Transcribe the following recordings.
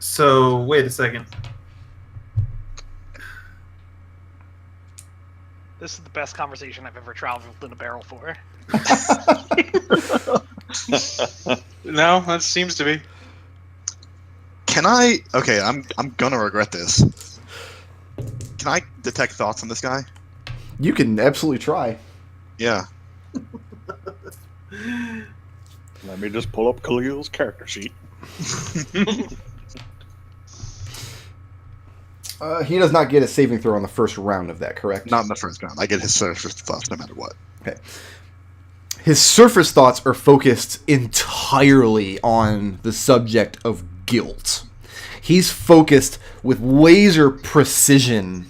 So, wait a second. This is the best conversation I've ever traveled in a barrel for. No, that seems to be. Can I? Okay, I'm gonna regret this. Can I detect thoughts on this guy? You can absolutely try. Yeah. Let me just pull up Khalil's character sheet. He does not get a saving throw on the first round of that, correct? Not in the first round. I get his surface thoughts no matter what. Okay. His surface thoughts are focused entirely on the subject of guilt. He's focused with laser precision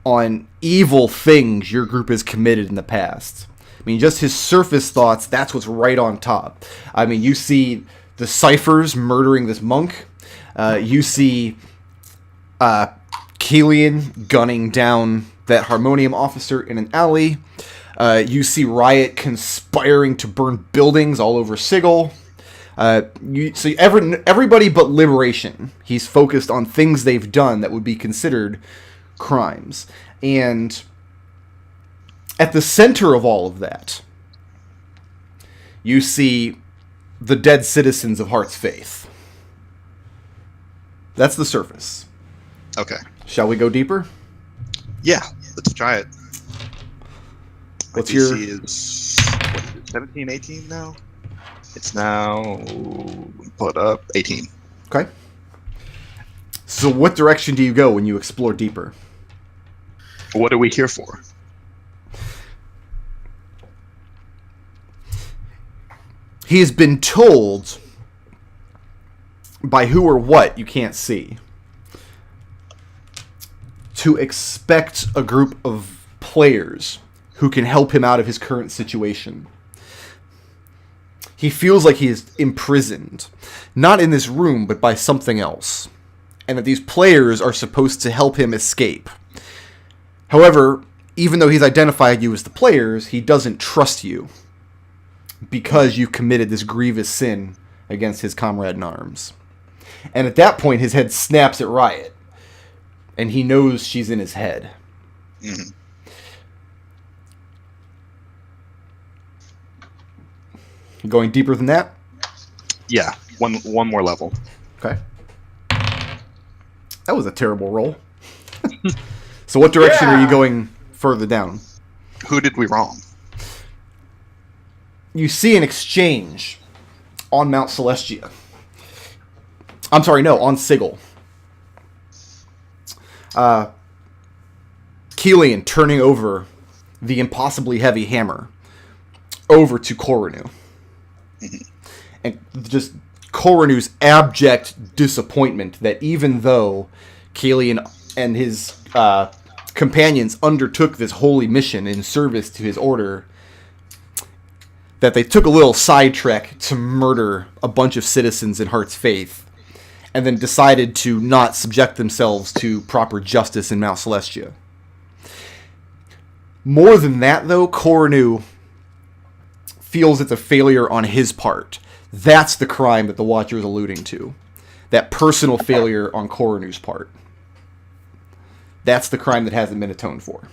on evil things your group has committed in the past. I mean, just his surface thoughts, that's what's right on top. I mean, you see the ciphers murdering this monk. You see Kelian gunning down that harmonium officer in an alley. You see Riot conspiring to burn buildings all over Sigil. You see everybody but Liberation. He's focused on things they've done that would be considered crimes. And at the center of all of that, you see the dead citizens of Heart's Faith. That's the surface. Okay. Shall we go deeper? Yeah, let's try it. What's My your... DC is, what is it, 17, 18 now? It's now, put up, 18. Okay. So what direction do you go when you explore deeper? What are we here for? He has been told by who or what you can't see to expect a group of players who can help him out of his current situation. He feels like he is imprisoned, not in this room, but by something else, and that these players are supposed to help him escape. However, even though he's identified you as the players, he doesn't trust you because you've committed this grievous sin against his comrade in arms. And at that point, his head snaps at Riot, and he knows she's in his head. Mm-hmm. Going deeper than that? Yeah, one more level. Okay. That was a terrible roll. So what direction are you going further down? Who did we wrong? You see an exchange on Mount Celestia. I'm sorry, no, on Sigil. Kelian turning over the impossibly heavy hammer over to Koranu. Mm-hmm. And just Koranu's abject disappointment that even though Kelian and his companions undertook this holy mission in service to his order, that they took a little sidetrack to murder a bunch of citizens in Heart's Faith, and then decided to not subject themselves to proper justice in Mount Celestia. More than that, though, Koranu feels it's a failure on his part. That's the crime that the Watcher is alluding to. That personal failure on Koranu's part. That's the crime that hasn't been atoned for.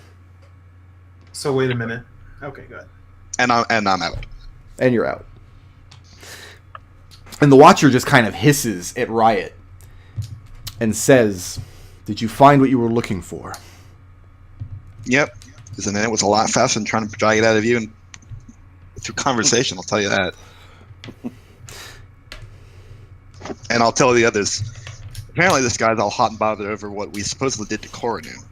So wait a minute. Okay, go ahead. And I'm out. And you're out. And the Watcher just kind of hisses at Riot and says, "Did you find what you were looking for?" Yep. Because then it was a lot faster than trying to drag it out of you and through conversation, I'll tell you that. And I'll tell the others. Apparently this guy's all hot and bothered over what we supposedly did to Koranu.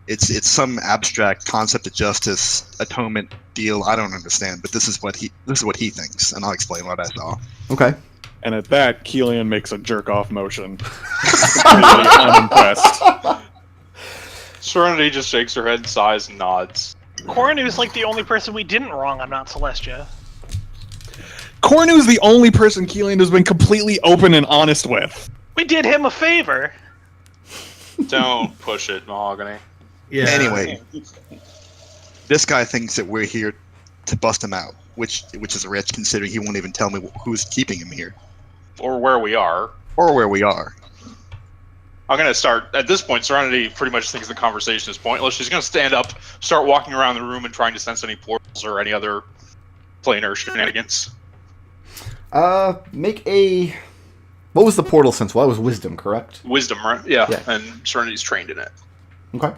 It's some abstract concept of justice, atonement deal. I don't understand, but this is what he thinks, and I'll explain what I saw. Okay. And at that, Kelian makes a jerk-off motion. Really unimpressed. Serenity just shakes her head, sighs, and nods. Koranu's like the only person we didn't wrong on Mount Celestia. Kornu's the only person Kelian has been completely open and honest with. We did him a favor. Don't push it, Mahogany. Yeah. Anyway, this guy thinks that we're here to bust him out, which is rich considering he won't even tell me who's keeping him here. Or where we are. Or where we are. I'm gonna start at this point. Serenity pretty much thinks the conversation is pointless. She's gonna stand up, start walking around the room, and trying to sense any portals or any other planar shenanigans. Make a. What was the portal sense? Well, that was wisdom, correct? Wisdom, right? Yeah, Yeah. and Serenity's trained in it. Okay.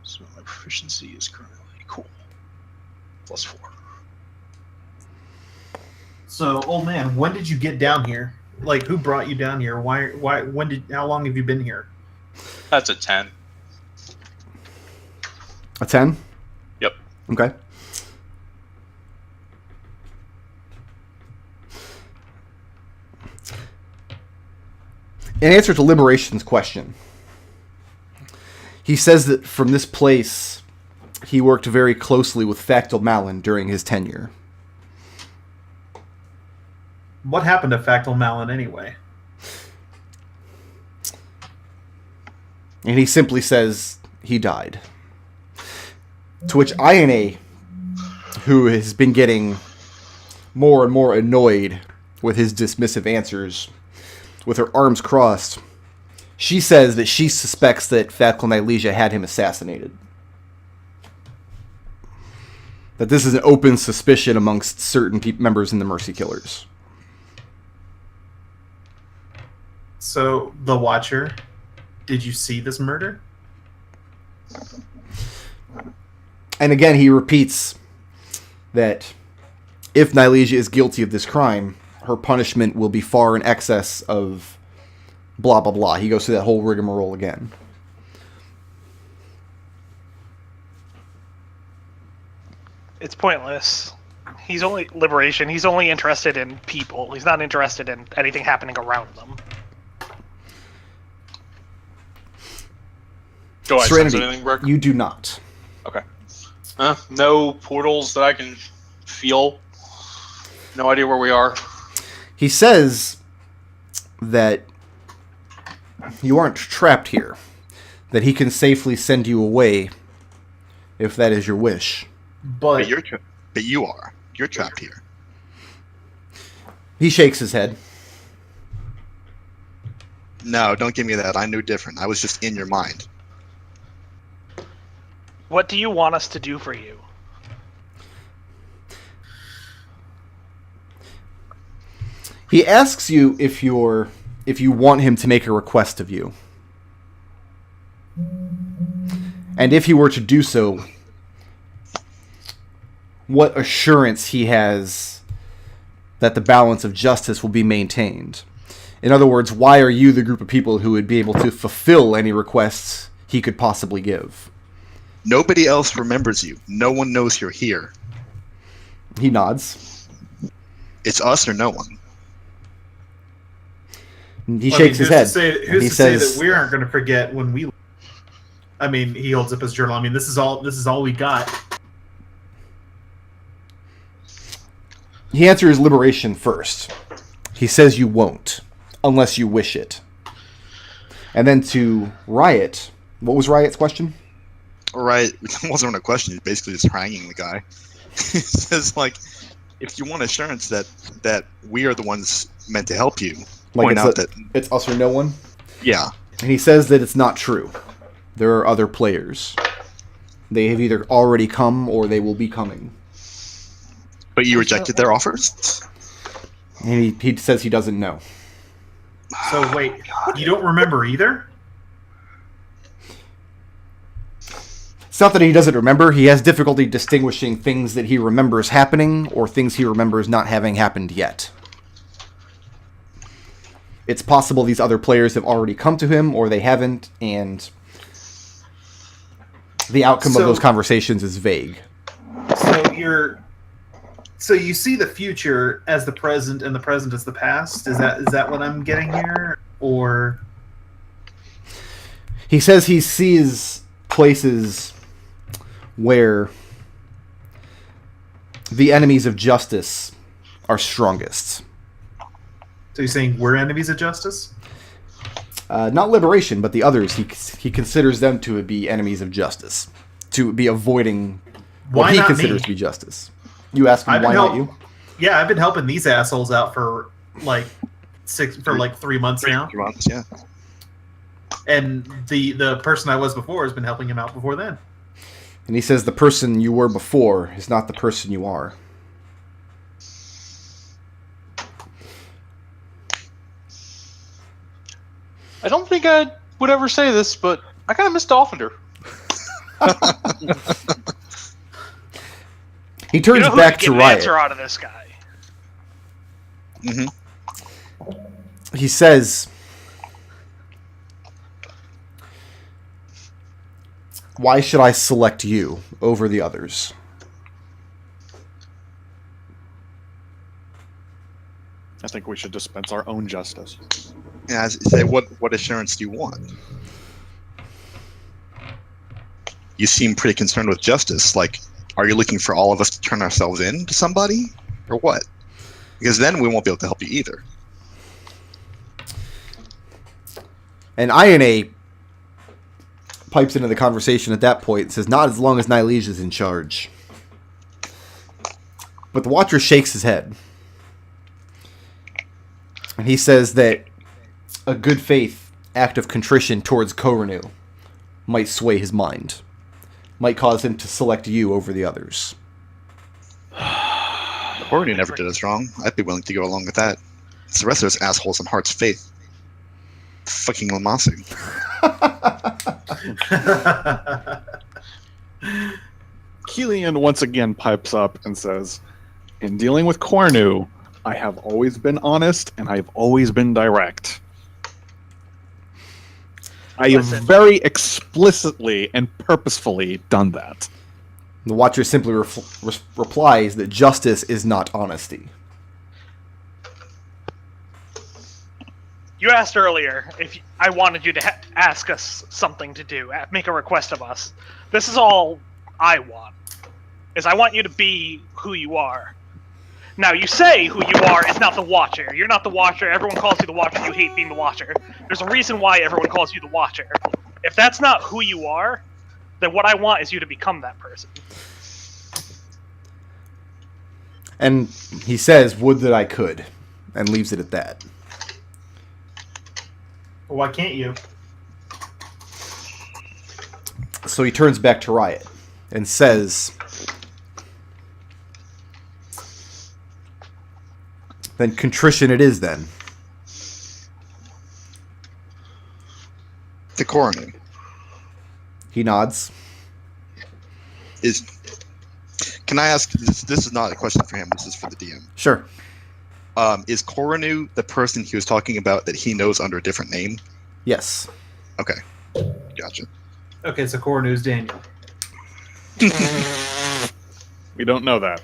So my proficiency is currently cool. +4. So, old man, when did you get down here? Like, who brought you down here? How long have you been here? That's a 10. A 10? Yep. Okay. In answer to Liberation's question, he says that from this place, he worked very closely with Factal Malin during his tenure. What happened to Factal Malin anyway? And he simply says he died. To which Ione, who has been getting more and more annoyed with his dismissive answers, with her arms crossed, she says that she suspects that Factal Nylesia had him assassinated. That this is an open suspicion amongst certain members in the Mercy Killers. So, the Watcher, did you see this murder? And again, he repeats that if Nylesia is guilty of this crime, her punishment will be far in excess of blah, blah, blah. He goes through that whole rigmarole again. It's pointless. He's only Liberation. He's only interested in people. He's not interested in anything happening around them. Do I sense Serenity, anything, Brick? you do not. Okay. No portals that I can feel. No idea where we are. He says that you aren't trapped here, that he can safely send you away if that is your wish. But But you are. You're trapped here. He shakes his head. No, don't give me that. I knew different. I was just in your mind. What do you want us to do for you? He asks you if you want him to make a request of you. And if he were to do so, what assurance he has that the balance of justice will be maintained. In other words, why are you the group of people who would be able to fulfill any requests he could possibly give? Nobody else remembers you. No one knows you're here. He nods. It's us or no one. He shakes his head. Who's to say that we aren't going to forget when we? I mean, he holds up his journal. I mean, this is all we got. He answers Liberation first. He says you won't, unless you wish it. And then to Riot. What was Riot's question? Right. It wasn't a question. He's basically just haranguing the guy. He says, like, if you want assurance that we are the ones meant to help you, point out that it's us or no one. Yeah. And he says that it's not true. There are other players. They have either already come or they will be coming. But you rejected their offers? And he says he doesn't know. So wait, you don't remember either? It's not that he doesn't remember. He has difficulty distinguishing things that he remembers happening or things he remembers not having happened yet. It's possible these other players have already come to him or they haven't, and the outcome of those conversations is vague. So you see the future as the present and the present as the past? Is that what I'm getting here? Or he says he sees places where the enemies of justice are strongest. So you're saying we're enemies of justice? Not Liberation, but the others. He considers them to be enemies of justice, to be avoiding what Why he not considers me? to be justice. You ask him why not you? Yeah, I've been helping these assholes out for like like 3 months now. 3 months, yeah. And the person I was before has been helping him out before then. And he says the person you were before is not the person you are. I don't think I would ever say this, but I kind of miss Dolphinder. He turns who back could to get an Riot. answer out of this guy? He says, "Why should I select you over the others?" I think we should dispense our own justice. Yeah, say what assurance do you want? You seem pretty concerned with justice. Like, are you looking for all of us to turn ourselves in to somebody, or what? Because then we won't be able to help you either. And INA pipes into the conversation at that point and says, "Not as long as Nylege is in charge." But the Watcher shakes his head. And he says that a good faith act of contrition towards Koranu might sway his mind. Might cause him to select you over the others. Koranu never did us wrong. I'd be willing to go along with that. It's the rest of us assholes in Heart's Faith. Fucking Lamasi. Kelian once again pipes up and says, "In dealing with Koranu, I have always been honest and I've always been direct. I have Listen. very explicitly and purposefully done that." The Watcher simply replies that justice is not honesty. You asked earlier if I wanted you to ask us something to do, make a request of us. This is all I want. Is I want you to be who you are. Now, you say who you are is not the Watcher. You're not the Watcher. Everyone calls you the Watcher. You hate being the Watcher. There's a reason why everyone calls you the Watcher. If that's not who you are, then what I want is you to become that person. And he says, "Would that I could," and leaves it at that. Well, why can't you? So he turns back to Riot and says, "Then contrition it is then." The Koranu He nods. is. Can I ask? This is not a question for him. This is for the DM. Sure. Is Koranu the person he was talking about that he knows under a different name? Yes. Okay, gotcha. Okay, so core news, Daniel. We don't know that.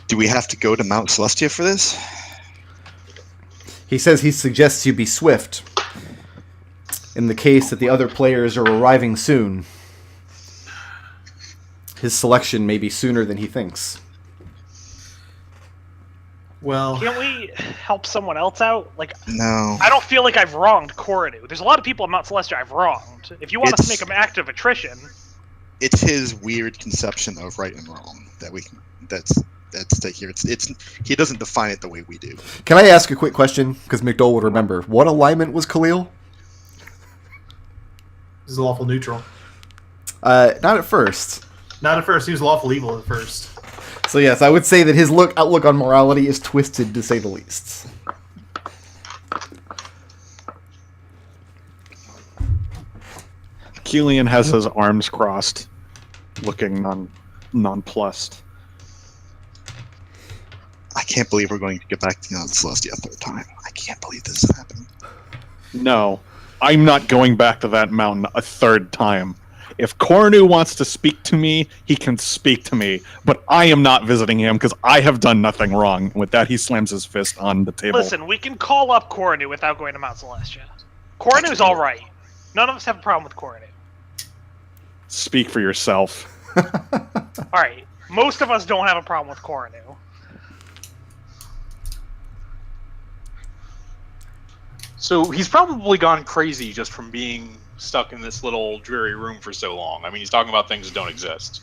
Do we have to go to Mount Celestia for this? He says he suggests you be swift. In the case that the other players are arriving soon, his selection may be sooner than he thinks. Well, Can't we help someone else out? Like, No. I don't feel like I've wronged Koranu. There's a lot of people in Mount Celestia I've wronged. If you want us to make It's- an act of attrition, It's his weird conception of right and wrong that we. That's to hear. It's he doesn't define it the way we do. Can I ask a quick question? Because McDohl would remember. What alignment was Khalil? this is lawful neutral. Not at first. Not at first. He was lawful evil at first. So yes, I would say that his outlook on morality is twisted, to say the least. Kelian has his arms crossed, looking nonplussed. I can't believe we're going to get back to Mount Celestia a third time. I can't believe this is happening. No, I'm not going back to that mountain a third time. If Koranu wants to speak to me, he can speak to me, but I am not visiting him because I have done nothing wrong. With that, he slams his fist on the table. listen, we can call up Koranu without going to Mount Celestia. Koranu's alright. None of us have a problem with Koranu. Speak for yourself. Alright, most of us don't have a problem with Koranu. So he's probably gone crazy just from being stuck in this little dreary room for so long. I mean, he's talking about things that don't exist.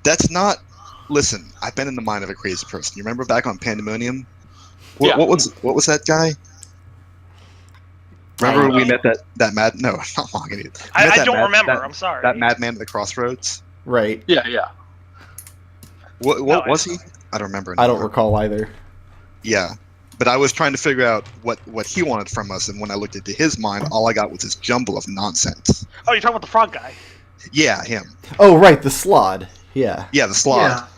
That's not Listen, I've been in the mind of a crazy person. You remember back on Pandemonium? Yeah. What was that guy? Remember when we met that mad? No, not Mahogany. I don't remember. I'm sorry. That madman at the crossroads. Right. Yeah. What No, was he? I don't remember. I don't anymore. recall either. Yeah, but I was trying to figure out what he wanted from us, and when I looked into his mind, all I got was this jumble of nonsense. Oh, you're talking about the frog guy. Yeah, him. Oh, right, the Slod. Yeah. Yeah, the slot.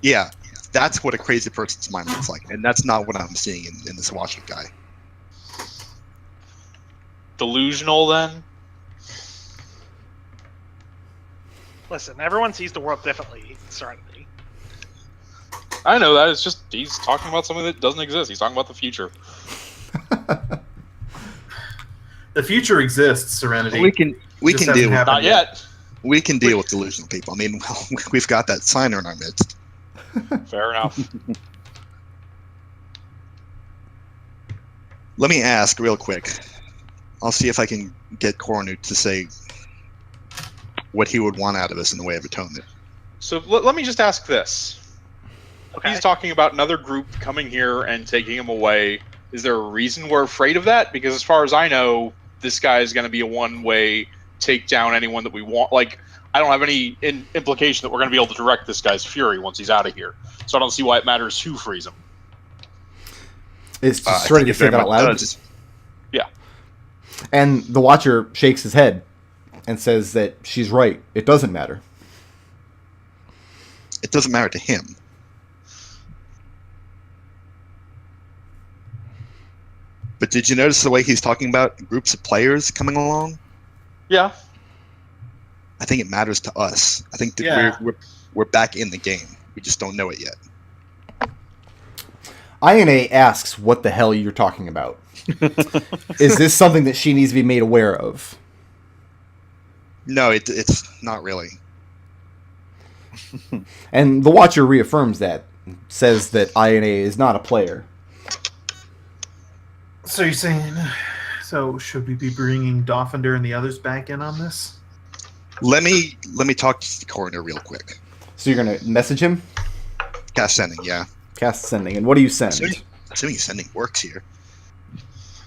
Yeah. Yeah, that's what a crazy person's mind looks like, and that's not what I'm seeing in this Watcher guy. Delusional, then? Listen, everyone sees the world differently. Serenity. I know that. It's just he's talking about something that doesn't exist. He's talking about the future. The future exists, Serenity. We can Just deal hasn't with happened Not yet. we can deal with delusional people. I mean, well, we've got that signer in our midst. Fair enough. Let me ask real quick. I'll see if I can get Cornu to say what he would want out of us in the way of atonement. So let me just ask this. Okay. He's talking about another group coming here and taking him away. Is there a reason we're afraid of that? Because as far as I know, this guy is going to be a one-way take down anyone that we want. Like, I don't have any implication that we're going to be able to direct this guy's fury once he's out of here. So I don't see why it matters who frees him. It's just I ready think to it say that very out much loud. does. Yeah. And the Watcher shakes his head and says that she's right. It doesn't matter. It doesn't matter to him. But did you notice the way he's talking about groups of players coming along? Yeah. I think it matters to us. I think that Yeah. we're back in the game. We just don't know it yet. INA asks what the hell you're talking about. Is this something that she needs to be made aware of? No, it's not really. And the Watcher reaffirms that, says that INA is not a player. So you're saying, so should we be bringing Dolphinder and the others back in on this? Let me talk to the coroner real quick. So you're going to message him? Cast sending, yeah. Cast sending. And what do you send? Assuming sending works here.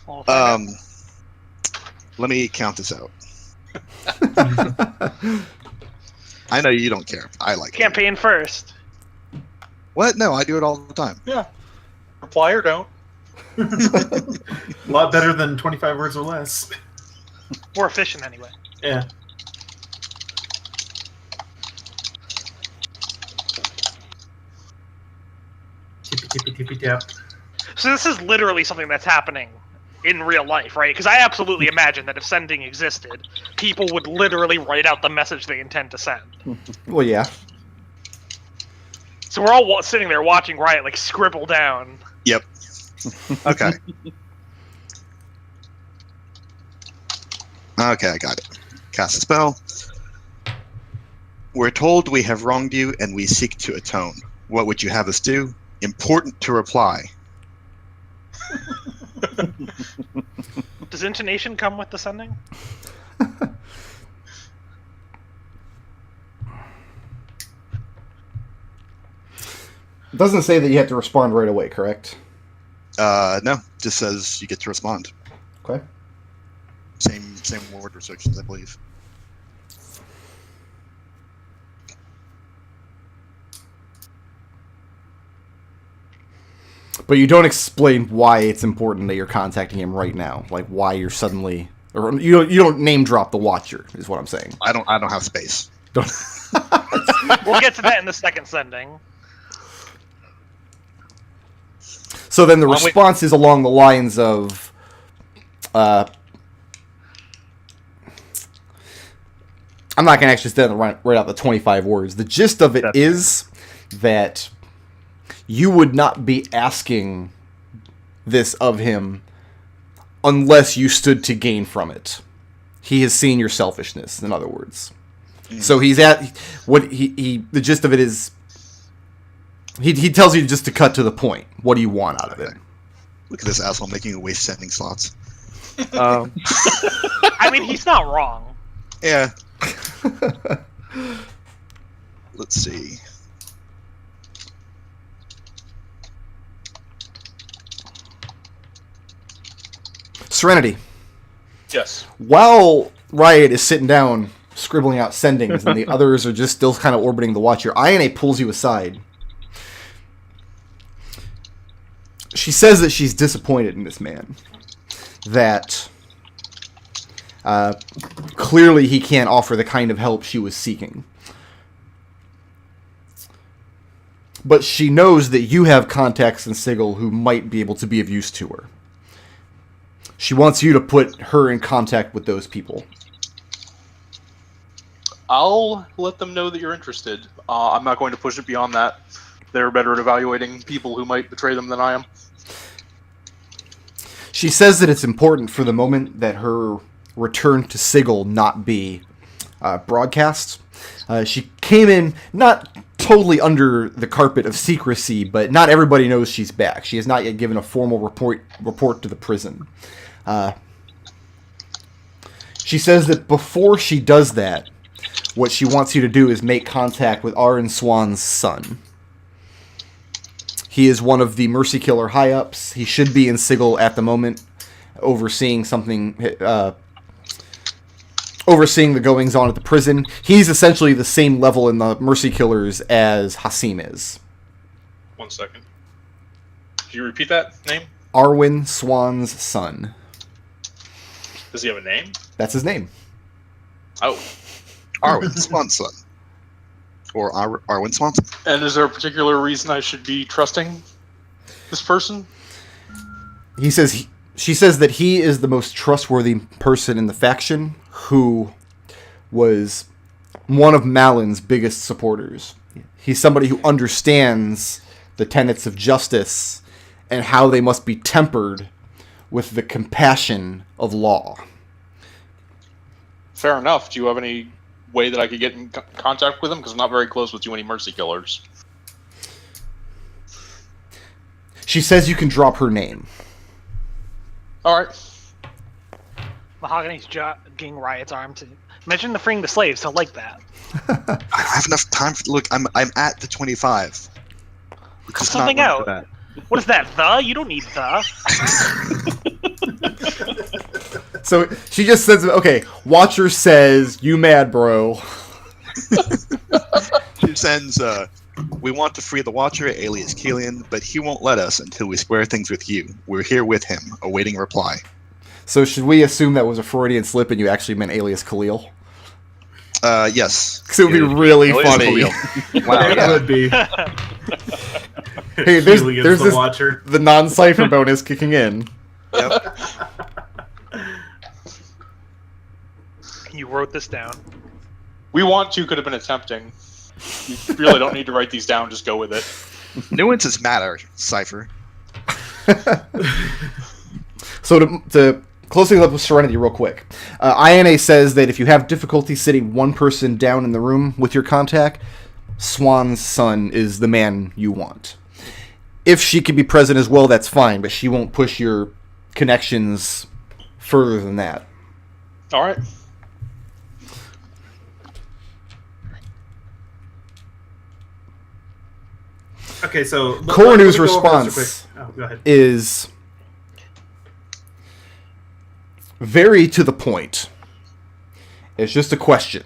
Well, find out. Let me count this out. I know you don't care. I like it. Campaign first. What? No, I do it all the time. Yeah. Reply or don't. A lot better than 25 words or less. More efficient, anyway. Yeah. Tippy tap. So this is literally something that's happening in real life, right? Because I absolutely imagine that if sending existed, people would literally write out the message they intend to send. Well, yeah. So we're all sitting there watching Riot like scribble down. Yep. Okay. Okay, I got it. Cast a spell. We're told we have wronged you and we seek to atone. What would you have us do? Important to reply. Does intonation come with the sending? It doesn't say that you have to respond right away, correct? No, just says you get to respond. Okay. Same word restrictions, I believe. But you don't explain why it's important that you're contacting him right now. Like why you're suddenly, or you don't name drop the Watcher, is what I'm saying. I don't have space. Don't. We'll get to that in the second sending. So then the response is along the lines of, I'm not going to actually say write out the 25 words. The gist of it is that you would not be asking this of him unless you stood to gain from it. He has seen your selfishness, in other words. So he's at what the gist of it is. He tells you just to cut to the point. What do you want out of it? Look at this asshole making you waste sending slots. I mean, he's not wrong. Yeah. Let's see. Serenity. Yes. While Riot is sitting down, scribbling out sendings, and the others are just still kind of orbiting the Watcher, Ione pulls you aside. She says that she's disappointed in this man. That clearly he can't offer the kind of help she was seeking. But she knows that you have contacts in Sigil who might be able to be of use to her. She wants you to put her in contact with those people. I'll let them know that you're interested. I'm not going to push it beyond that. They're better at evaluating people who might betray them than I am. She says that it's important for the moment that her return to Sigil not be broadcast. She came in not totally under the carpet of secrecy, but not everybody knows she's back. She has not yet given a formal report to the prison. She says that before she does that, what she wants you to do is make contact with Aaron Swan's son. He is one of the Mercy Killer high-ups. He should be in Sigil at the moment, overseeing something, overseeing the goings-on at the prison. He's essentially the same level in the Mercy Killers as Aasimar is. 1 second. Can you repeat that name? Arwen Swan's son. Does he have a name? That's his name. Oh. Arwen Swanson. Or Arwen Swanson. And is there a particular reason I should be trusting this person? She says that he is the most trustworthy person in the faction, who was one of Malin's biggest supporters. He's somebody who understands the tenets of justice and how they must be tempered with the compassion of law. Fair enough. Do you have any way that I could get in contact with him? Because I'm not very close with too many Mercy Killers. She says you can drop her name. Alright. Mahogany's jogging Riot's arm to mention the freeing the slaves. He'll like that. I don't have enough time for look. I'm at the 25. Cut something out. What is that? The? You don't need the. So she just says, okay, Watcher says, you mad, bro. She sends, we want to free the Watcher, alias Kelian, but he won't let us until we square things with you. We're here with him, awaiting reply. So should we assume that was a Freudian slip and you actually meant alias Khalil? Yes. Because it would be really funny. Wow, It yeah. would be. Hey, there's the this, Watcher. the non-cipher bonus kicking in. Yep. You wrote this down. We want to could have been attempting. You really don't need to write these down, just go with it. Nuances matter, Cypher. So to close things up with Serenity real quick. Ione says that if you have difficulty sitting one person down in the room with your contact, Swan's son is the man you want. If she can be present as well, that's fine, but she won't push your connections further than that. Alright. Okay, so Coronu's let me go over this response real quick. Oh, go ahead. is very to the point. It's just a question.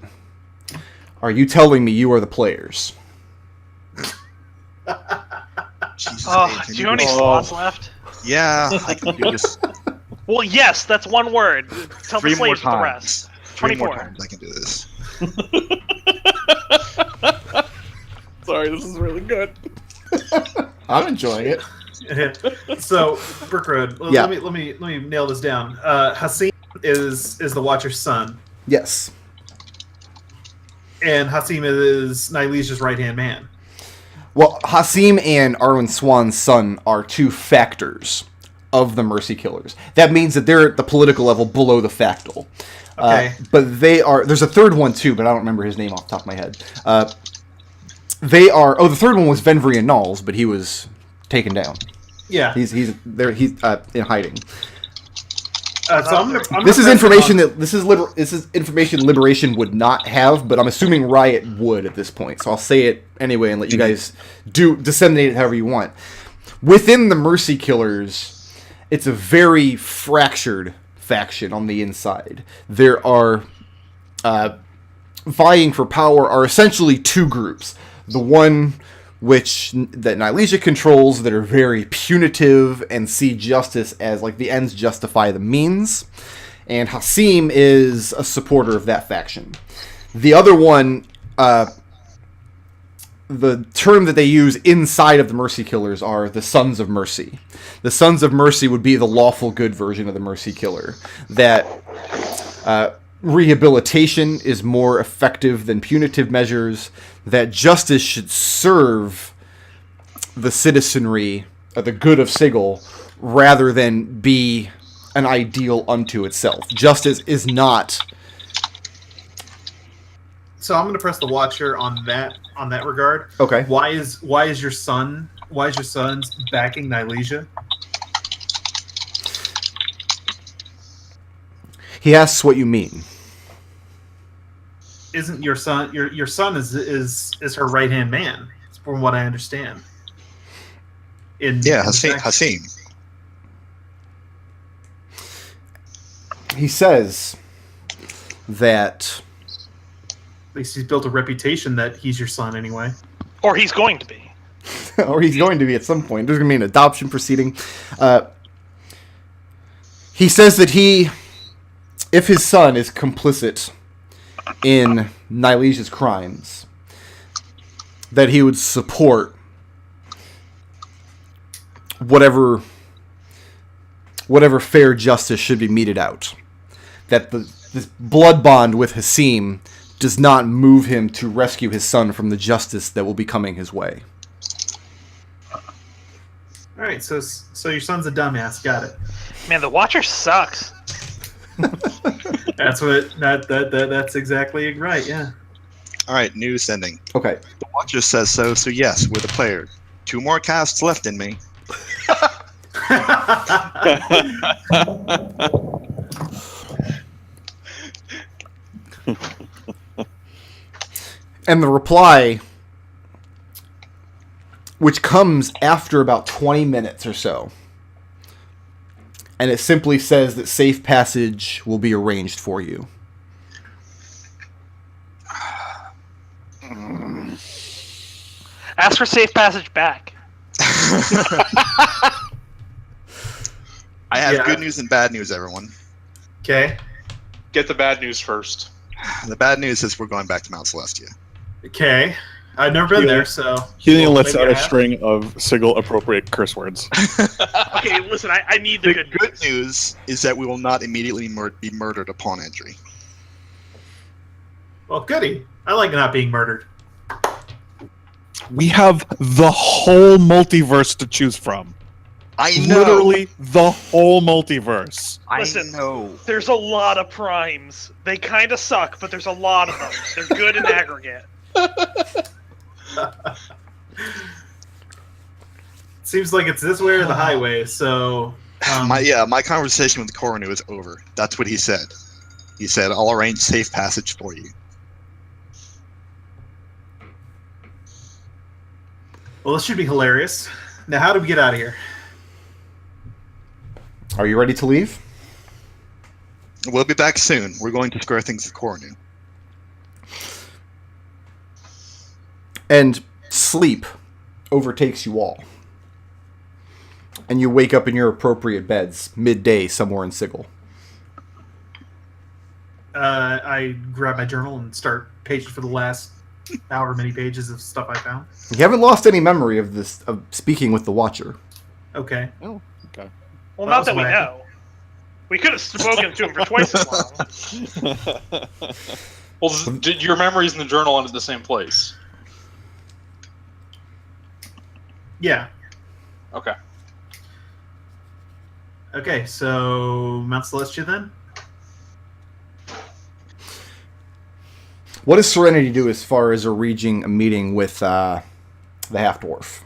Are you telling me you are the players? Jesus, Oh, Dave, do you have any slots left? Yeah, I can do this Well, yes, that's one word. Tell the 3 more slaves the times. rest. 3 more 24. times I can do this. Sorry, this is really good. I'm enjoying it. So, Brookroad, Yeah. let me nail this down. Hasim is the Watcher's son, Yes. and Hasim is Nylesia's right-hand man. Well, Hasim and Arwen Swan's son are 2 factors of the Mercy Killers. That means that they're at the political level below the factal. Okay. But they are... There's a third one, too, but I don't remember his name off the top of my head. They are... Oh, the third one was Venvrian Knowles, but he was taken down. Yeah. He's in hiding. So I'm gonna This is press information on- that this is information Liberation would not have, but I'm assuming Riot would at this point. So I'll say it anyway and let you guys disseminate it however you want. Within the Mercy Killers, it's a very fractured faction on the inside. There are vying for power are essentially two groups. The one that Nylesia controls that are very punitive and see justice as like the ends justify the means. And Aasim is a supporter of that faction. The other one, the term that they use inside of the Mercy Killers are the Sons of Mercy. The Sons of Mercy would be the lawful good version of the Mercy Killer. That rehabilitation is more effective than punitive measures. That justice should serve the citizenry, the good of Sigil, rather than be an ideal unto itself. Justice is not. So I'm going to press the Watcher on that regard. Okay. Why is your son backing Nylesia? He asks what you mean. Isn't your son your son is her right hand man, from what I understand? Aasim. He says that At least he's built a reputation that he's your son anyway. Or he's going to be. or he's going to be at some point. There's going to be an adoption proceeding. He says that if his son is complicit in Nylesia's crimes, that he would support whatever fair justice should be meted out. That this blood bond with Aasim does not move him to rescue his son from the justice that will be coming his way. All right, so your son's a dumbass. Got it. Man, the Watcher sucks. That's exactly right. Yeah. All right, new sending. Okay. The Watcher says so. So yes, we're the player. 2 more casts left in me. And the reply, which comes after about 20 minutes or so, and it simply says that safe passage will be arranged for you. Ask for safe passage back. I have good news and bad news, everyone. Okay. Get the bad news first. The bad news is we're going back to Mount Celestia. Okay. I've never been there, so Kelian lets maybe out I a have. string of Sigil appropriate curse words. Okay, listen, I need the The good good news. news is that we will not immediately be murdered upon entry. Well, goody. I like not being murdered. We have the whole multiverse to choose from. I know. Literally the whole multiverse. Listen, I know. There's a lot of primes. They kind of suck, but there's a lot of them. They're good in aggregate. Seems like it's this way or the highway. So My conversation with the coroner is over. That's what he said. He said, "I'll arrange safe passage for you." well, this should be hilarious. Now, how do we get out of here? Are you ready to leave? We'll be back soon. We're going to square things with coroner. And sleep overtakes you all. And you wake up in your appropriate beds, midday, somewhere in Sigil. I grab my journal and start paging for the last however many pages of stuff I found. You haven't lost any memory of speaking with the Watcher. Okay. Oh, okay. Well, That not was that we wacky. know. We could have spoken to him for twice as long. Well, did your memories in the journal end at the same place? Yeah. Okay. Okay, so Mount Celestia then? What does Serenity do as far as arranging a meeting with the half-dwarf?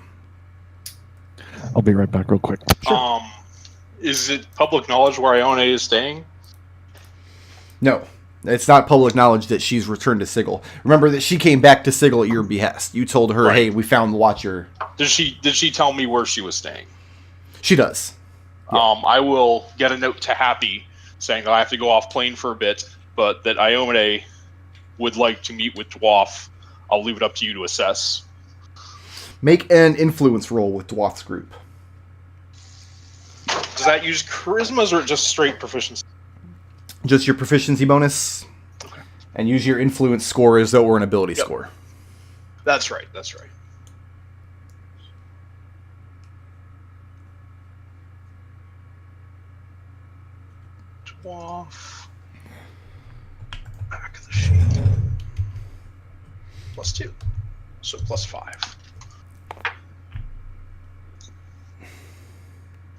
I'll be right back real quick. Is it public knowledge where Ione is staying? No. It's not public knowledge that she's returned to Sigil. Remember that she came back to Sigil at your behest. You told her, Right. hey, we found the Watcher. Did she tell me where she was staying? She does. Yeah. I will get a note to Happy saying that I have to go off plane for a bit, but that Iomade would like to meet with Dwarf. I'll leave it up to you to assess. Make an influence roll with Dwath's group. Does that use charismas or just straight proficiency? Just your proficiency bonus. And use your influence score as though it were an ability score. That's right. That's right. Dwarf. Back of the sheet. +2. So +5.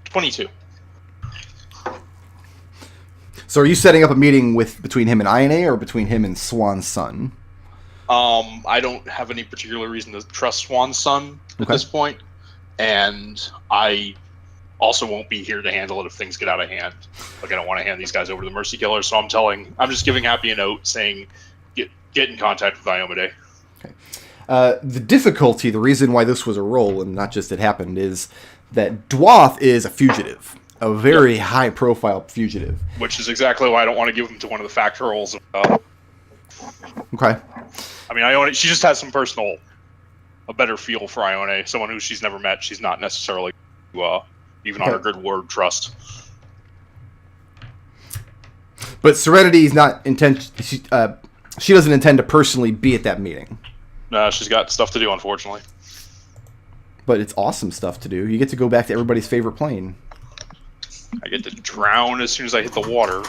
22. So are you setting up a meeting between him and Ione or between him and Swan's son? I don't have any particular reason to trust Swan's son at this point, and I also won't be here to handle it if things get out of hand. Like, I don't want to hand these guys over to the Mercy Killers, so I'm just giving Happy a note saying, get in contact with Iomade. Okay. The difficulty, the reason why this was a roll and not just it happened, is that Dwath is a fugitive. A very high-profile fugitive. Which is exactly why I don't want to give him to one of the fact rolls. Okay. I mean, Ione, she just has a better feel for Ione, someone who she's never met. She's not necessarily, even on her good word, trust. But Serenity is not she doesn't intend to personally be at that meeting. No, she's got stuff to do, unfortunately. But it's awesome stuff to do. You get to go back to everybody's favorite plane. I get to drown as soon as I hit the water.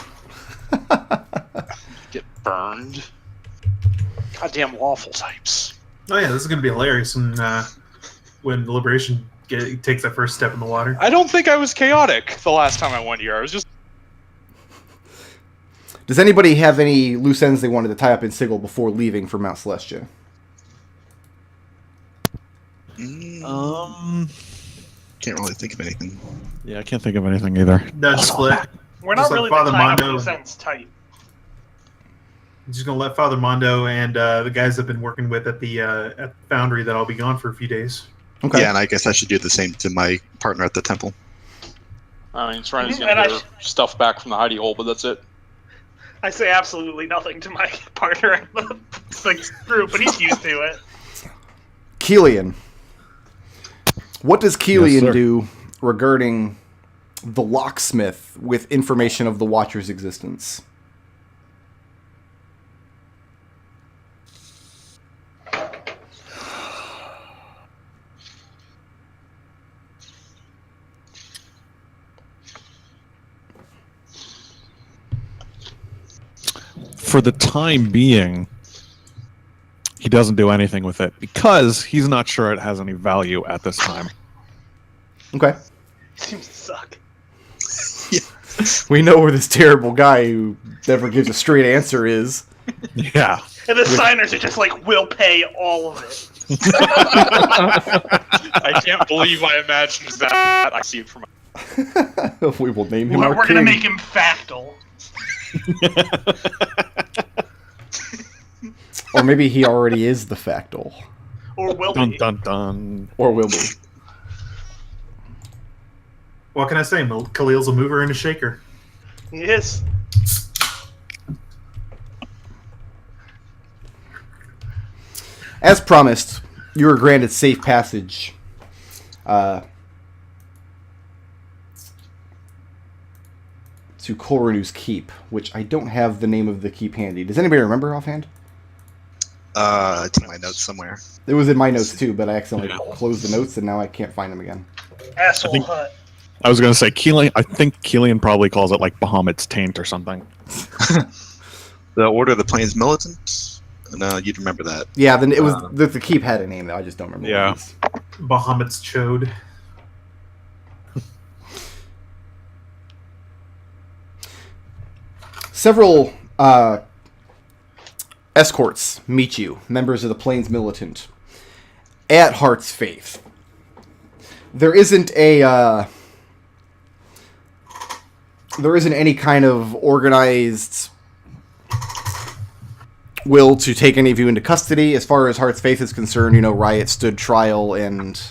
Get burned. Goddamn waffle types. Oh yeah, this is gonna be hilarious when the Liberation takes that first step in the water. I don't think I was chaotic the last time I went here. I was just... Does anybody have any loose ends they wanted to tie up in Sigil before leaving for Mount Celestia? Can't really think of anything. Yeah, I can't think of anything either. Nudge split. We're not Just let really Father tying up Mondo- loose ends tight. I'm just gonna let Father Mondo and the guys I've been working with at the Foundry that I'll be gone for a few days. Okay. Yeah, and I guess I should do the same to my partner at the temple. I mean, Serenity's And gonna I get her stuff back from the hidey hole, but that's it. I say absolutely nothing to my partner in the group, but he's used to it. Kelian. What does Kelian Yes, sir. do regarding the locksmith with information of the Watcher's existence? For the time being, he doesn't do anything with it because he's not sure it has any value at this time. Okay. Seems to suck. We know where this terrible guy who never gives a straight answer is. Yeah. And the signers are just like, we'll pay all of it. I can't believe I imagined that. I see it from We will name him We're our going to king. make him Factal. Or maybe he already is the Factal. Or will Dun be. dun dun. Or will be. What can I say? Khalil's a mover and a shaker. He is. As promised, you were granted safe passage to Koronu's Keep, which I don't have the name of the keep handy. Does anybody remember offhand? It's in my notes somewhere. It was in my notes too, but I accidentally closed the notes and now I can't find them again. Asshole hut. I was going to say, Kelian, I think Kelian probably calls it like Bahamut's Taint or something. The Order of the Plains Militant? No, you'd remember that. Yeah, then it was the keep had a name though. I just don't remember. Yeah. What it is. Bahamut's Chode. Several escorts meet you, members of the Plains Militant, at Heart's Faith. There isn't any kind of organized will to take any of you into custody. As far as Heart's Faith is concerned, Riot stood trial and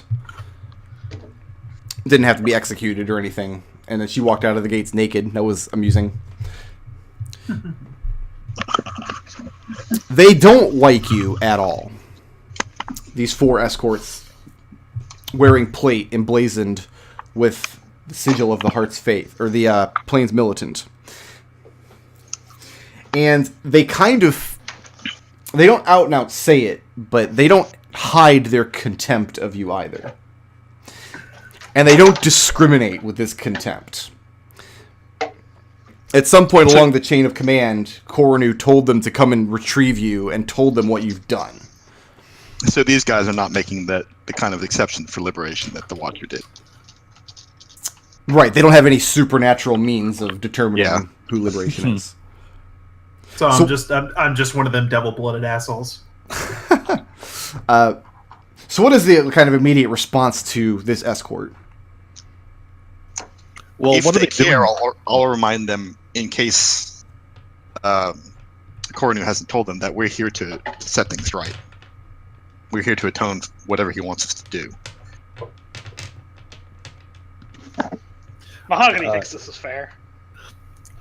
didn't have to be executed or anything. And then she walked out of the gates naked. That was amusing. They don't like you at all. These 4 escorts wearing plate emblazoned with the sigil of the Heart's Faith, or the Plains Militant. And they kind of... They don't out and out say it, but they don't hide their contempt of you either. And they don't discriminate with this contempt. At some point along the chain of command, Koranu told them to come and retrieve you and told them what you've done. So these guys are not making the kind of exception for liberation that the Watcher did. Right, they don't have any supernatural means of determining who liberation is. So I'm just one of them devil-blooded assholes. So what is the kind of immediate response to this escort? Well, if what are they they care, doing? I'll remind them in case Koranu hasn't told them that we're here to set things right. We're here to atone whatever he wants us to do. Mahogany thinks this is fair.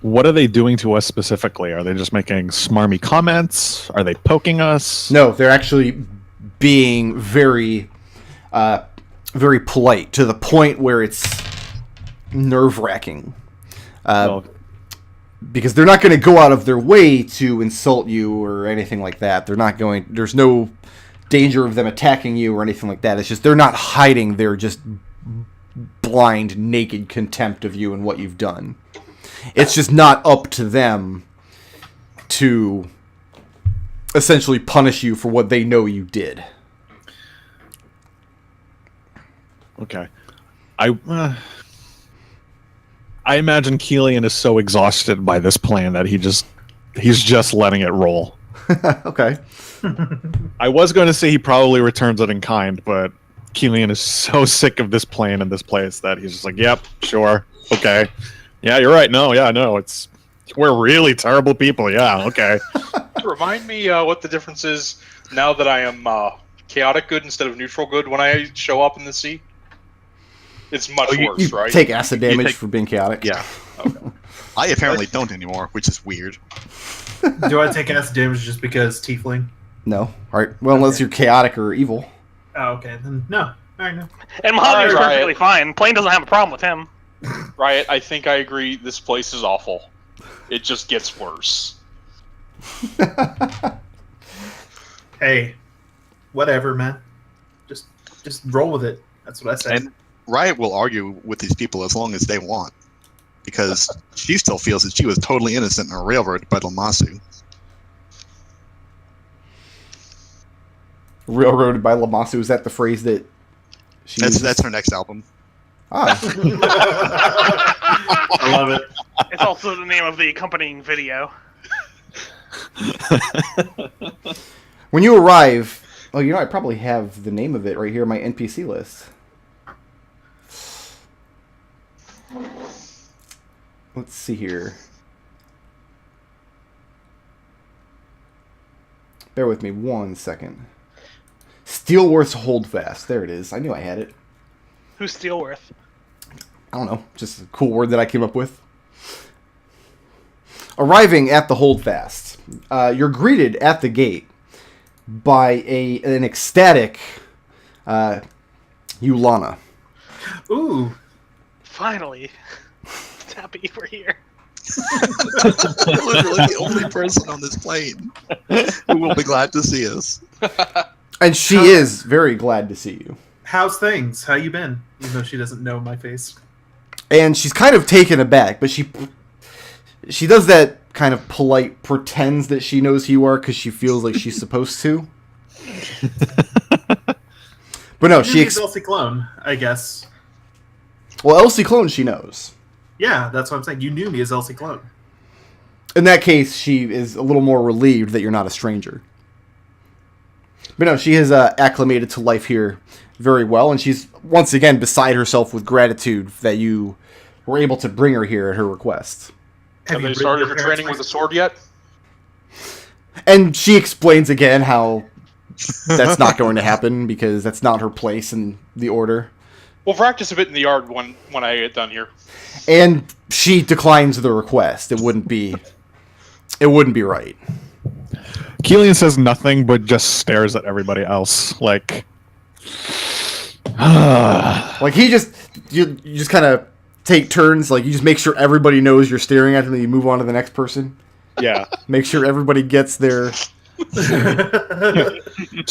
What are they doing to us specifically? Are they just making smarmy comments? Are they poking us? No, they're actually being very, very polite to the point where it's nerve-wracking. Well, Because they're not going to go out of their way to insult you or anything like that. They're not going. There's no danger of them attacking you or anything like that. It's just they're not hiding their just blind, naked contempt of you and what you've done. It's just not up to them to essentially punish you for what they know you did. okay. I imagine Kelian is so exhausted by this plan that he's just letting it roll. Okay. I was going to say he probably returns it in kind, but Kelian is so sick of this plan and this place that he's just like, yep, sure, okay. Yeah, you're right. No, we're really terrible people. Yeah, okay. Remind me what the difference is now that I am chaotic good instead of neutral good when I show up in the sea. It's much worse, You right? take acid damage for being chaotic. Yeah. Okay. I apparently don't anymore, which is weird. Do I take acid damage just because Tiefling? No. All right. Well, unless you're chaotic or evil. Oh, okay. Then no. All right, no. And Mahogany's Alright, perfectly fine. Plane doesn't have a problem with him. Riot, I think I agree. This place is awful. It just gets worse. Hey, whatever, man. Just roll with it. That's what I say. And Riot will argue with these people as long as they want, because she still feels that she was totally innocent and railroaded by Lamasu. Railroaded by Lamasu. Is that the phrase that she uses? That's her next album. Ah. I love it. It's also the name of the accompanying video. When you arrive... Oh, you know, I probably have the name of it right here in my NPC list. Let's see here. Bear with me 1 second. Steelworth's Holdfast. There it is. I knew I had it. Who's Steelworth? I don't know. Just a cool word that I came up with. Arriving at the Holdfast, you're greeted at the gate by an ecstatic Yulana. Ooh. Finally. Happy we're here. Literally the only person on this plane who will be glad to see us. And she is very glad to see you. How's things? How you been? Even though she doesn't know my face. And she's kind of taken aback, but she does that kind of polite pretends that she knows who you are because she feels like she's supposed to. But no, She's Elsie Clone, I guess. Well, Elsie Clone she knows. Yeah, that's what I'm saying. You knew me as Elsie Clone. In that case, she is a little more relieved that you're not a stranger. But no, she has acclimated to life here very well, and she's once again beside herself with gratitude that you were able to bring her here at her request. Have you they ridden started your her parents' training with a race? sword yet? And she explains again how that's not going to happen because that's not her place in the order. We'll practice a bit in the yard when I get done here. And she declines the request. It wouldn't be right. Kelian says nothing, but just stares at everybody else, like... Like, you just kind of take turns, like, you just make sure everybody knows you're staring at them, and you move on to the next person. Yeah. Make sure everybody gets their... To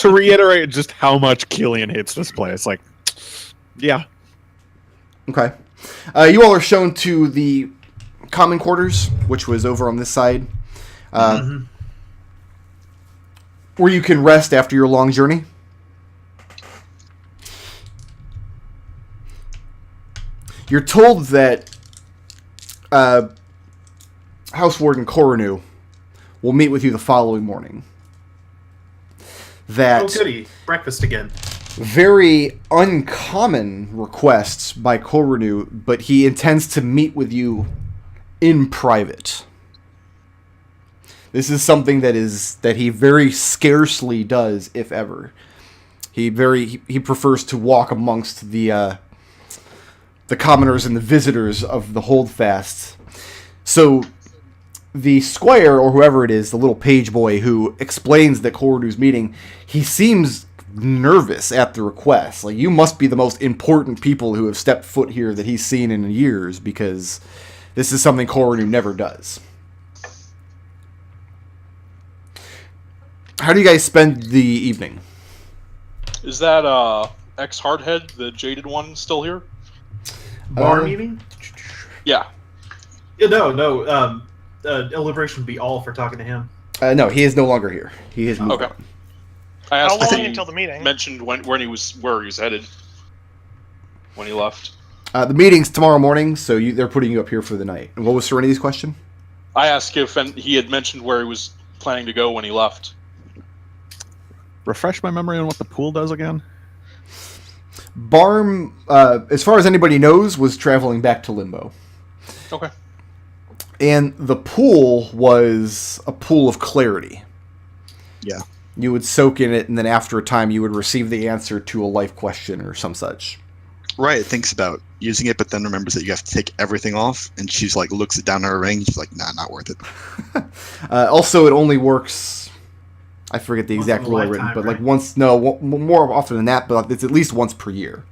reiterate just how much Kelian hates this place, like, yeah. Okay. You all are shown to the common quarters, which was over on this side, where you can rest after your long journey. You're told that House Warden Koranu will meet with you the following morning. That Oh, goody. Breakfast again. very uncommon requests by Koranu, but he intends to meet with you in private. This is something that he very scarcely does, if ever. He prefers to walk amongst the commoners and the visitors of the Holdfast. So the squire, or whoever it is, the little page boy who explains that Koranu's meeting, he seems nervous at the request. Like, you must be the most important people who have stepped foot here that he's seen in years, because this is something Koranu never does. How do you guys spend the evening? Is that ex-Hardhead, the jaded one, still here? Barn, you mean? Yeah. Yeah, no. Liberation would be all for talking to him. No, he is no longer here. He has moved Okay. on. I How asked if long he until the meeting? mentioned where he was headed when he left. The meeting's tomorrow morning, so they're putting you up here for the night. And what was Serenity's question? I asked if he had mentioned where he was planning to go when he left. Refresh my memory on what the pool does again. Barm, as far as anybody knows, was traveling back to Limbo. Okay. And the pool was a pool of clarity. Yeah. You would soak in it, and then after a time, you would receive the answer to a life question or some such. Riot thinks about using it, but then remembers that you have to take everything off, and she's like, looks it down at her ring, and she's like, nah, not worth it. Also, it only works... I forget the Once exact in a rule I written, lifetime, but right? like once... No, more often than that, but it's at least once per year.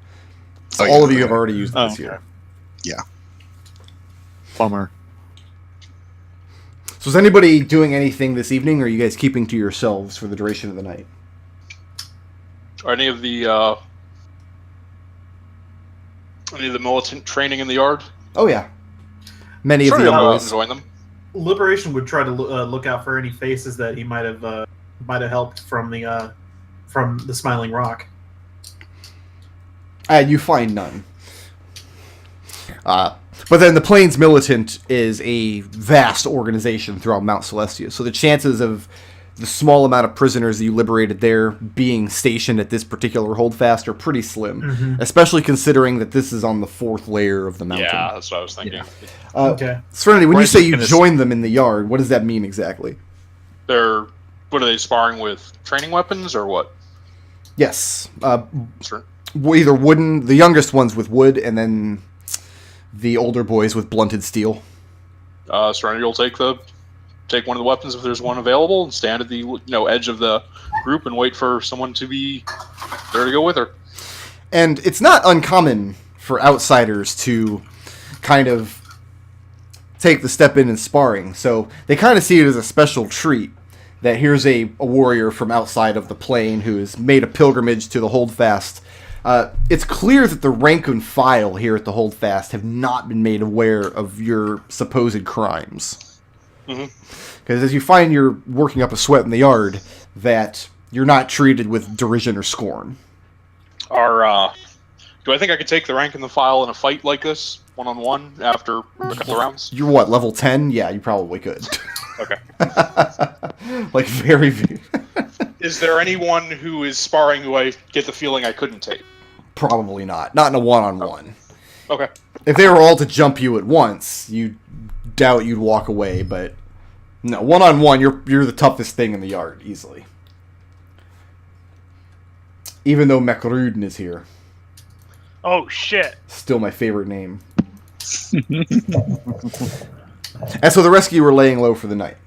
So Oh, all yeah, of you okay. have already used it this okay. year. Yeah. Bummer. So is anybody doing anything this evening, or are you guys keeping to yourselves for the duration of the night? Are any of the militant training in the yard? Oh, yeah. Many of the young boys. Join them. Liberation would try to look out for any faces that he might have helped from the Smiling Rock. You find none. But then the Plains Militant is a vast organization throughout Mount Celestia, so the chances of the small amount of prisoners that you liberated there being stationed at this particular holdfast are pretty slim, especially considering that this is on the 4th layer of the mountain. Yeah, that's what I was thinking. Yeah. Okay. Serenity, when you Right, say you gonna- join them in the yard, what does that mean exactly? What are they sparring with? Training weapons or what? Yes. Sure. Either wooden, the youngest ones with wood, and then the older boys with blunted steel. Serenity will take one of the weapons if there's one available and stand at the edge of the group and wait for someone to be there to go with her. And it's not uncommon for outsiders to kind of take the step in sparring. So they kind of see it as a special treat that here's a warrior from outside of the plane who has made a pilgrimage to the Holdfast. It's clear that the rank and file here at the Holdfast have not been made aware of your supposed crimes. Because as you find you're working up a sweat in the yard, that you're not treated with derision or scorn. Do I think I could take the rank and the file in a fight like this, one-on-one, after a couple of rounds? You're what, level 10? Yeah, you probably could. Okay. Like, very... Is there anyone who is sparring who I get the feeling I couldn't take? Probably not. Not in a one-on-one. Okay. If they were all to jump you at once, you doubt you'd walk away, but... No, one-on-one, you're the toughest thing in the yard, easily. Even though Mekruden is here. Oh shit! Still my favorite name. And so the rest of you were laying low for the night.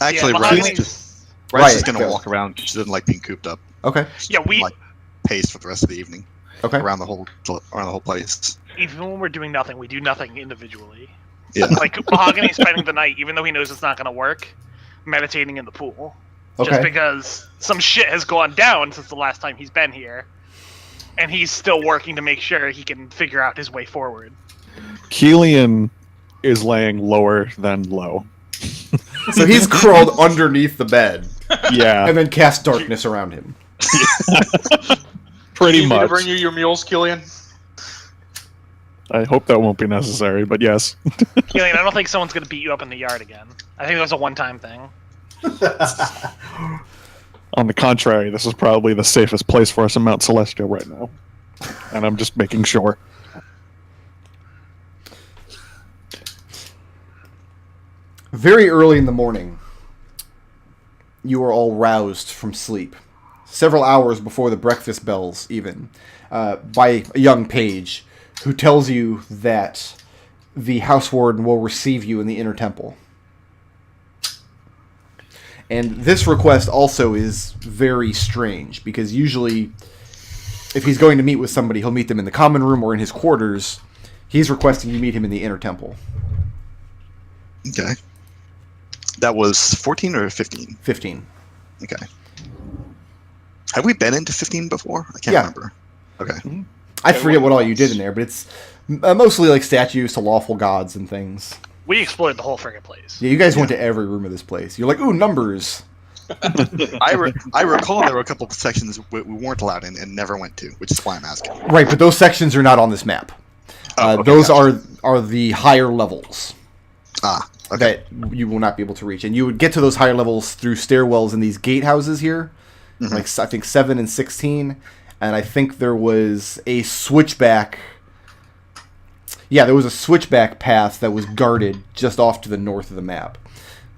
Actually, Yeah, Riot's Mahogany's- just Riot, gonna go. walk around. She doesn't like being cooped up. Okay. Yeah, we Like pace for the rest of the evening Okay. around the whole place. even when we're doing nothing, we do nothing individually. Yeah. Like Mahogany's spending the night, even though he knows it's not going to work, meditating in the pool. Just Okay. because some shit has gone down since the last time he's been here, and he's still working to make sure he can figure out his way forward. Kelian is laying lower than low. So he's crawled underneath the bed Yeah, and then cast darkness around him. pretty Need me to much. bring you your mules, Kelian? I hope that won't be necessary, but yes. Kelian, I don't think someone's going to beat you up in the yard again. I think that was a one-time thing. On the contrary, this is probably the safest place for us in Mount Celestial right now. And I'm just making sure. Very early in the morning, you are all roused from sleep. Several hours before the breakfast bells, even, by a young page who tells you that the house warden will receive you in the inner temple. And this request also is very strange, because usually, if he's going to meet with somebody, he'll meet them in the common room or in his quarters. He's requesting you meet him in the inner temple. Okay. That was 14 or 15? 15. Okay. Have we been into 15 before? I can't Yeah. remember. Okay. I forget what all you did in there, but it's mostly like statues to lawful gods and things. We explored the whole friggin' place. Yeah, you guys went to every room of this place. You're like, ooh, numbers. I recall there were a couple of sections we weren't allowed in and never went to, which is why I'm asking. Right, but those sections are not on this map. Oh, okay, Those gotcha. are the higher levels Ah, okay. that you will not be able to reach. And you would get to those higher levels through stairwells in these gatehouses here, Mhm. like I think 7 and 16. And I think there was a switchback. Yeah, there was a switchback path that was guarded just off to the north of the map.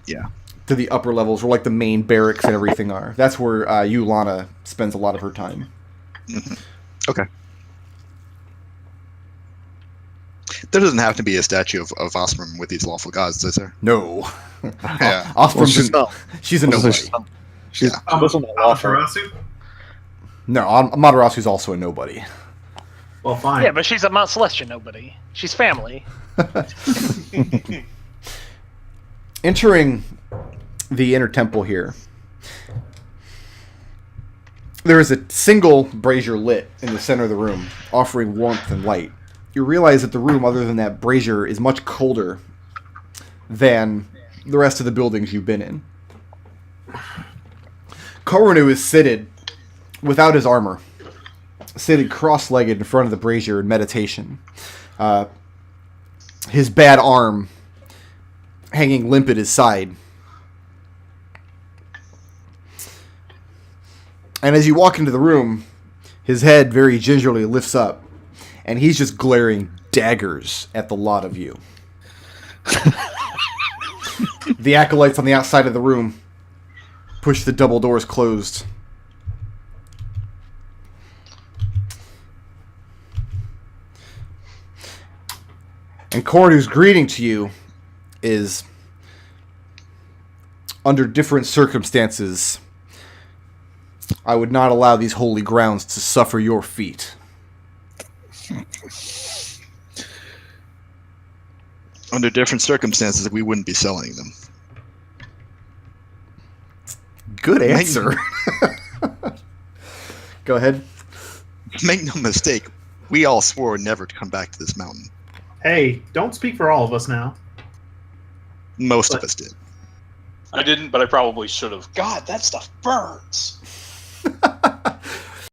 Yeah. To the upper levels where like the main barracks and everything are. That's where Lana spends a lot of her time. Okay. There doesn't have to be a statue of Aasimar with these lawful gods, does there? No. Yeah. Osprey's she's not. she's a nobody. She's doesn't offer. Amaterasu? No, Amaterasu's also a nobody. Well, fine. Yeah, but she's at Mount Celestia nobody. She's family. Entering the inner temple here, there is a single brazier lit in the center of the room, offering warmth and light. You realize that the room, other than that brazier, is much colder than the rest of the buildings you've been in. Korunu is seated without his armor, seated cross-legged in front of the brazier in meditation. His bad arm hanging limp at his side. And as you walk into the room, his head very gingerly lifts up, and he's just glaring daggers at the lot of you. The acolytes on the outside of the room push the double doors closed. And Kornu's greeting to you is, under different circumstances, I would not allow these holy grounds to suffer your feet. Under different circumstances, we wouldn't be selling them. Good answer. Go ahead. Make no mistake, we all swore never to come back to this mountain. Hey, don't speak for all of us now. Most of us did. I didn't, but I probably should have. God, that stuff burns.